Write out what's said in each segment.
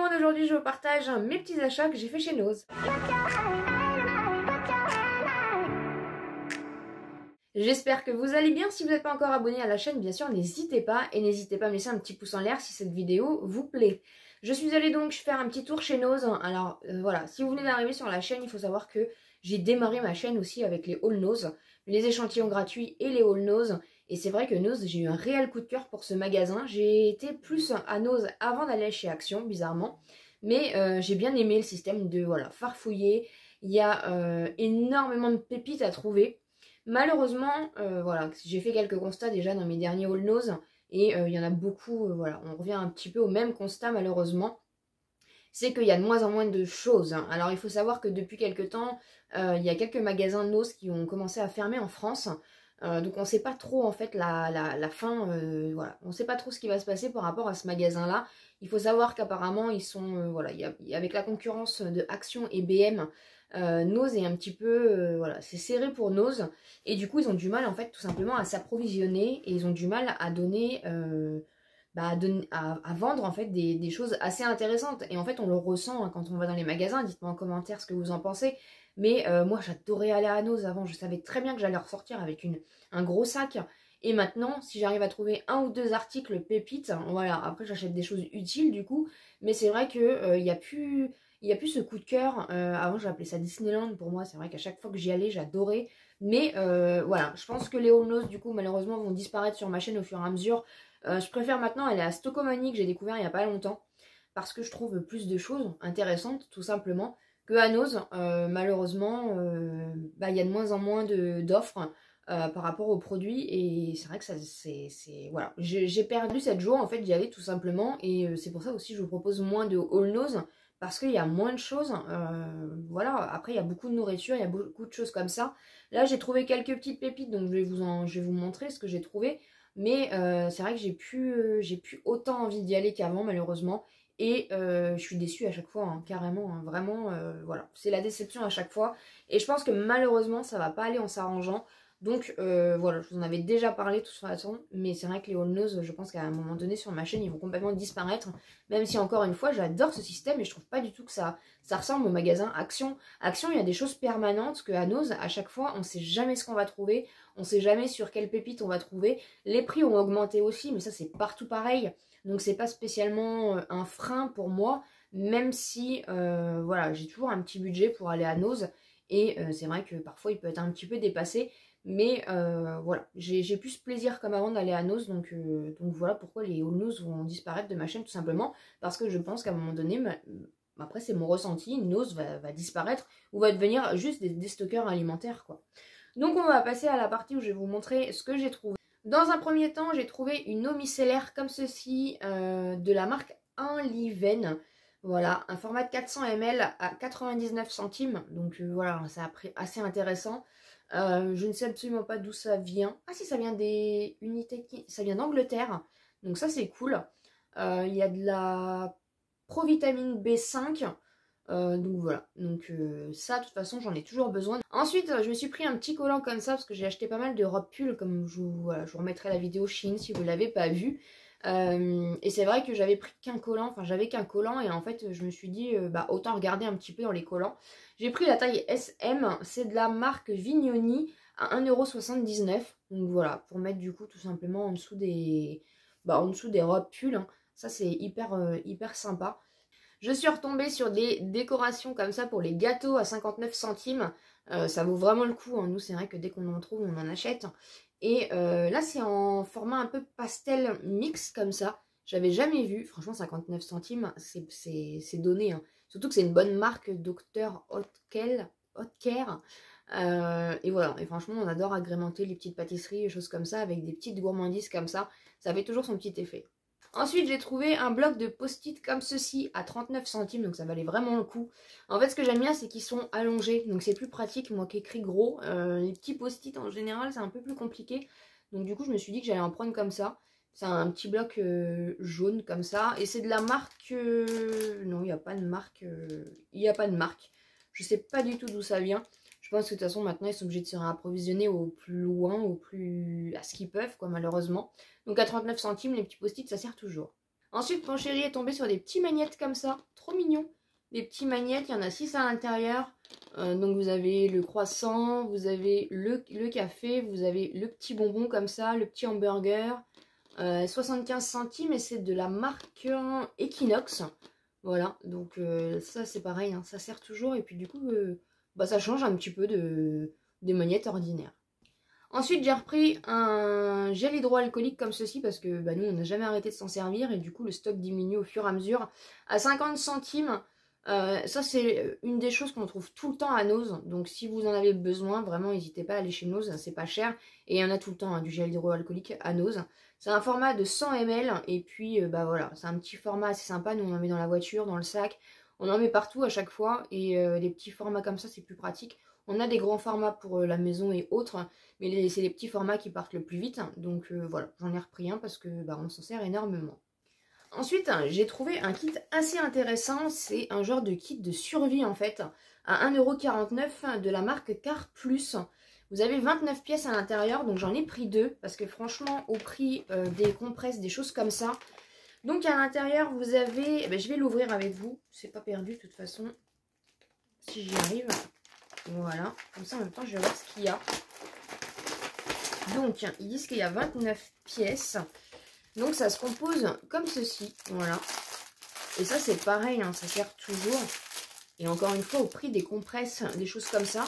monde, aujourd'hui je vous partage mes petits achats que j'ai fait chez Nose. J'espère que vous allez bien. Si vous n'êtes pas encore abonné à la chaîne, bien sûr, n'hésitez pas. Et n'hésitez pas à me laisser un petit pouce en l'air si cette vidéo vous plaît. Je suis allée donc faire un petit tour chez Nose. Alors voilà, si vous venez d'arriver sur la chaîne, il faut savoir que j'ai démarré ma chaîne aussi avec les haul Nose, les échantillons gratuits et les haul Nose. Et c'est vrai que Nose, j'ai eu un réel coup de cœur pour ce magasin. J'ai été plus à Nose avant d'aller chez Action, bizarrement. Mais j'ai bien aimé le système de voilà, farfouiller. Il y a énormément de pépites à trouver. Malheureusement, voilà, j'ai fait quelques constats déjà dans mes derniers haul Nose et il y en a beaucoup, voilà, on revient un petit peu au même constat malheureusement, c'est qu'il y a de moins en moins de choses. Alors il faut savoir que depuis quelques temps, il y a quelques magasins Nose qui ont commencé à fermer en France, donc on ne sait pas trop en fait la fin, voilà, on ne sait pas trop ce qui va se passer par rapport à ce magasin-là. Il faut savoir qu'apparemment ils sont, voilà, avec la concurrence de Action et BM, Nose est un petit peu, voilà, c'est serré pour Nose et du coup ils ont du mal en fait tout simplement à s'approvisionner et ils ont du mal à donner, à vendre en fait des choses assez intéressantes et en fait on le ressent hein, quand on va dans les magasins. Dites-moi en commentaire ce que vous en pensez, mais moi j'adorais aller à Nose avant, je savais très bien que j'allais ressortir avec un gros sac et maintenant si j'arrive à trouver un ou deux articles pépites, voilà, après j'achète des choses utiles du coup, mais c'est vrai que il y a plus ce coup de cœur. Avant j'appelais ça Disneyland pour moi, c'est vrai qu'à chaque fois que j'y allais j'adorais, mais voilà, je pense que les haul Nose du coup malheureusement vont disparaître sur ma chaîne au fur et à mesure. Je préfère maintenant aller à Stockomanie que j'ai découvert il n'y a pas longtemps parce que je trouve plus de choses intéressantes tout simplement que à Nose. Malheureusement il y a de moins en moins d'offres par rapport aux produits et c'est vrai que ça c'est voilà, j'ai perdu cette joie en fait d'y aller tout simplement et c'est pour ça aussi que je vous propose moins de haul Nose parce qu'il y a moins de choses, voilà. Après il y a beaucoup de nourriture, il y a beaucoup de choses comme ça. Là j'ai trouvé quelques petites pépites donc je vais vous montrer ce que j'ai trouvé. Mais c'est vrai que j'ai plus autant envie d'y aller qu'avant malheureusement. Et je suis déçue à chaque fois, hein, carrément, hein, vraiment, voilà. C'est la déception à chaque fois. Et je pense que malheureusement ça va pas aller en s'arrangeant. Donc voilà, je vous en avais déjà parlé de toute façon. Mais c'est vrai que les haul Nose, je pense qu'à un moment donné sur ma chaîne, ils vont complètement disparaître. Même si encore une fois, j'adore ce système et je trouve pas du tout que ça ressemble au magasin Action. Action, il y a des choses permanentes que à Nose, à chaque fois, on sait jamais ce qu'on va trouver. On sait jamais sur quelle pépite on va trouver. Les prix ont augmenté aussi, mais ça c'est partout pareil. Donc c'est pas spécialement un frein pour moi, même si voilà, j'ai toujours un petit budget pour aller à Nose. Et c'est vrai que parfois il peut être un petit peu dépassé. Mais voilà, j'ai plus plaisir comme avant d'aller à Nose. Donc voilà pourquoi les haul Nose vont disparaître de ma chaîne tout simplement. Parce que je pense qu'à un moment donné, après c'est mon ressenti, Nose va disparaître ou va devenir juste des stockeurs alimentaires quoi. Donc on va passer à la partie où je vais vous montrer ce que j'ai trouvé. Dans un premier temps, j'ai trouvé une eau micellaire comme ceci de la marque Inliven. Voilà, un format de 400 ml à 99 centimes. Donc voilà, c'est un prix assez intéressant. Je ne sais absolument pas d'où ça vient. Ah si, ça vient des unités, ça vient d'Angleterre. Donc ça c'est cool. Il y a de la provitamine B5. Donc voilà, donc ça de toute façon j'en ai toujours besoin. Ensuite je me suis pris un petit collant comme ça parce que j'ai acheté pas mal de robes pulls, comme voilà, je vous remettrai la vidéo Shein si vous ne l'avez pas vue. Et c'est vrai que j'avais pris qu'un collant, enfin j'avais qu'un collant et en fait je me suis dit autant regarder un petit peu dans les collants. J'ai pris la taille SM, c'est de la marque Vignoni à 1,79 €. Donc voilà, pour mettre du coup tout simplement en dessous des robes pulls, hein. Ça c'est hyper sympa. Je suis retombée sur des décorations comme ça pour les gâteaux à 59 centimes. Ça vaut vraiment le coup, hein. Nous, c'est vrai que dès qu'on en trouve, on en achète. Et là, c'est en format un peu pastel mix comme ça. J'avais jamais vu. Franchement, 59 centimes, c'est donné, hein. Surtout que c'est une bonne marque, Dr. Oetker. Et voilà. Et franchement, on adore agrémenter les petites pâtisseries et choses comme ça avec des petites gourmandises comme ça. Ça fait toujours son petit effet. Ensuite, j'ai trouvé un bloc de post-it comme ceci à 39 centimes, donc ça valait vraiment le coup. En fait, ce que j'aime bien, c'est qu'ils sont allongés, donc c'est plus pratique. Moi qui écris gros, les petits post-it en général, c'est un peu plus compliqué. Donc du coup, je me suis dit que j'allais en prendre comme ça. C'est un petit bloc jaune comme ça. Et c'est de la marque... Non, il n'y a pas de marque. Il n'y a pas de marque. Je sais pas du tout d'où ça vient. Je pense que de toute façon, maintenant, ils sont obligés de se réapprovisionner au plus loin, à ce qu'ils peuvent, quoi, malheureusement. Donc à 39 centimes, les petits post-it, ça sert toujours. Ensuite, mon chéri est tombé sur des petits magnettes comme ça, trop mignons. Des petits magnettes, il y en a 6 à l'intérieur. Donc vous avez le croissant, vous avez le café, vous avez le petit bonbon comme ça, le petit hamburger. 75 centimes et c'est de la marque Equinox. Voilà, donc ça c'est pareil, hein, ça sert toujours et puis du coup bah, ça change un petit peu des magnettes ordinaires. Ensuite j'ai repris un gel hydroalcoolique comme ceci parce que bah, nous on n'a jamais arrêté de s'en servir et du coup le stock diminue au fur et à mesure à 50 centimes. Ça c'est une des choses qu'on trouve tout le temps à Nose, donc si vous en avez besoin, vraiment n'hésitez pas à aller chez Nose, c'est pas cher et il y en a tout le temps hein, du gel hydroalcoolique à Nose. C'est un format de 100 ml et puis bah voilà, c'est un petit format assez sympa, nous on en met dans la voiture, dans le sac, on en met partout à chaque fois et les petits formats comme ça c'est plus pratique. On a des grands formats pour la maison et autres, mais c'est les petits formats qui partent le plus vite, donc voilà, j'en ai repris un parce que bah, on s'en sert énormément. Ensuite, j'ai trouvé un kit assez intéressant, c'est un genre de kit de survie en fait, à 1,49 € de la marque Car Plus. Vous avez 29 pièces à l'intérieur, donc j'en ai pris 2, parce que franchement, au prix des compresses, des choses comme ça. Donc à l'intérieur, vous avez, je vais l'ouvrir avec vous, c'est pas perdu de toute façon, si j'y arrive. Voilà, comme ça en même temps, je vais voir ce qu'il y a. Donc, ils disent qu'il y a 29 pièces. Donc ça se compose comme ceci, voilà. Et ça c'est pareil, hein, ça sert toujours. Et encore une fois au prix des compresses, des choses comme ça,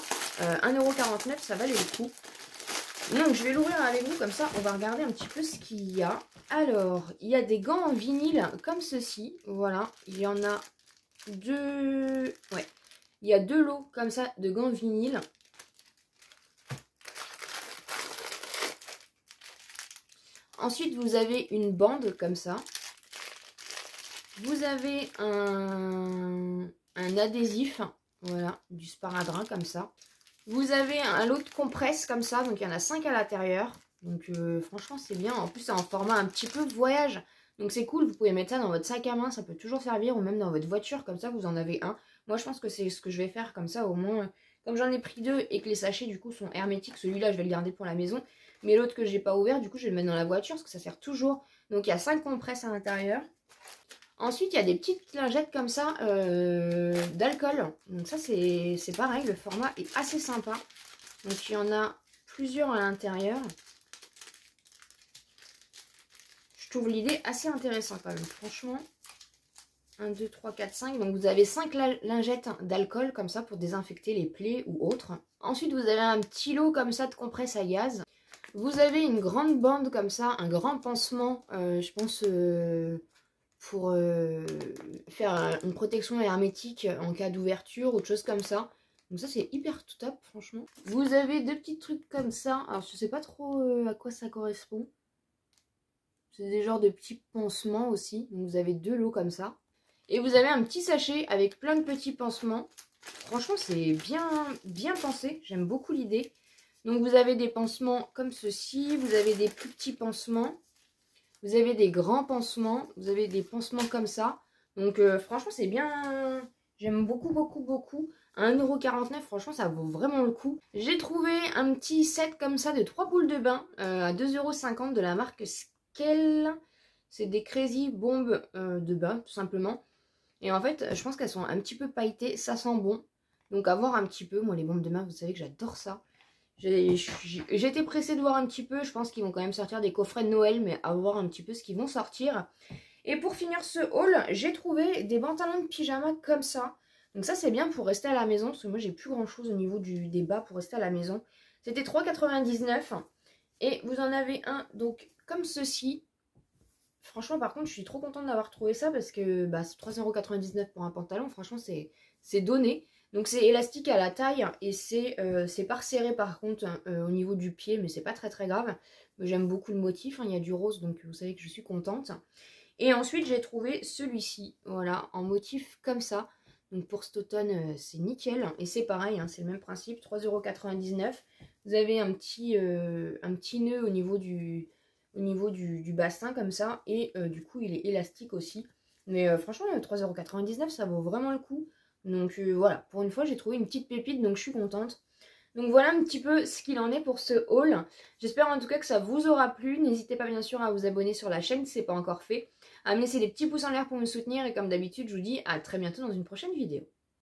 1,49 €, ça valait le coup. Donc je vais l'ouvrir avec vous, comme ça on va regarder un petit peu ce qu'il y a. Alors, il y a des gants en vinyle comme ceci, voilà. Il y en a deux, ouais. Il y a 2 lots comme ça de gants vinyle. Ensuite, vous avez une bande comme ça. Vous avez un adhésif, voilà, du sparadrap comme ça. Vous avez un lot de compresses comme ça, donc il y en a 5 à l'intérieur. Donc franchement, c'est bien. En plus, c'est en format un petit peu voyage. Donc c'est cool, vous pouvez mettre ça dans votre sac à main, ça peut toujours servir, ou même dans votre voiture, comme ça vous en avez un. Moi, je pense que c'est ce que je vais faire, comme ça au moins, comme j'en ai pris 2 et que les sachets du coup sont hermétiques, celui-là je vais le garder pour la maison. Mais l'autre que j'ai pas ouvert, du coup, je vais le mettre dans la voiture parce que ça sert toujours. Donc, il y a 5 compresses à l'intérieur. Ensuite, il y a des petites lingettes comme ça d'alcool. Donc, ça, c'est pareil. Le format est assez sympa. Donc, il y en a plusieurs à l'intérieur. Je trouve l'idée assez intéressante quand même. Franchement, 1, 2, 3, 4, 5. Donc, vous avez 5 lingettes d'alcool comme ça pour désinfecter les plaies ou autres. Ensuite, vous avez un petit lot comme ça de compresses à gaz. Vous avez une grande bande comme ça, un grand pansement, je pense, pour faire une protection hermétique en cas d'ouverture ou de choses comme ça. Donc ça, c'est hyper top, franchement. Vous avez 2 petits trucs comme ça. Alors, je sais pas trop à quoi ça correspond. C'est des genres de petits pansements aussi. Donc, vous avez 2 lots comme ça. Et vous avez un petit sachet avec plein de petits pansements. Franchement, c'est bien pensé. J'aime beaucoup l'idée. Donc vous avez des pansements comme ceci, vous avez des plus petits pansements, vous avez des grands pansements, vous avez des pansements comme ça. Donc franchement c'est bien, j'aime beaucoup. À 1,49 €, franchement ça vaut vraiment le coup. J'ai trouvé un petit set comme ça de 3 boules de bain à 2,50 € de la marque Skell. C'est des Crazy bombes de bain tout simplement. Et en fait je pense qu'elles sont un petit peu pailletées, ça sent bon. Donc à voir un petit peu, moi les bombes de bain vous savez que j'adore ça. J'étais pressée de voir un petit peu, je pense qu'ils vont quand même sortir des coffrets de Noël, mais à voir un petit peu ce qu'ils vont sortir. Et pour finir ce haul, j'ai trouvé des pantalons de pyjama comme ça. Donc ça c'est bien pour rester à la maison, parce que moi j'ai plus grand chose au niveau des bas pour rester à la maison. C'était 3,99 €. Et vous en avez un donc comme ceci. Franchement par contre je suis trop contente d'avoir trouvé ça parce que bah, c'est 3,99 € pour un pantalon, franchement c'est donné. Donc c'est élastique à la taille et c'est pas resserré par contre au niveau du pied, mais c'est pas très grave. J'aime beaucoup le motif, hein, il y a du rose donc vous savez que je suis contente. Et ensuite j'ai trouvé celui-ci, voilà, en motif comme ça. Donc pour cet automne c'est nickel et c'est pareil, hein, c'est le même principe, 3,99 €. Vous avez un petit nœud au niveau du bassin comme ça et du coup il est élastique aussi. Mais franchement 3,99 € ça vaut vraiment le coup. Donc voilà, pour une fois j'ai trouvé une petite pépite donc je suis contente. Donc voilà un petit peu ce qu'il en est pour ce haul. J'espère en tout cas que ça vous aura plu. N'hésitez pas bien sûr à vous abonner sur la chaîne si ce n'est pas encore fait. à me laisser des petits pouces en l'air pour me soutenir. Et comme d'habitude, je vous dis à très bientôt dans une prochaine vidéo.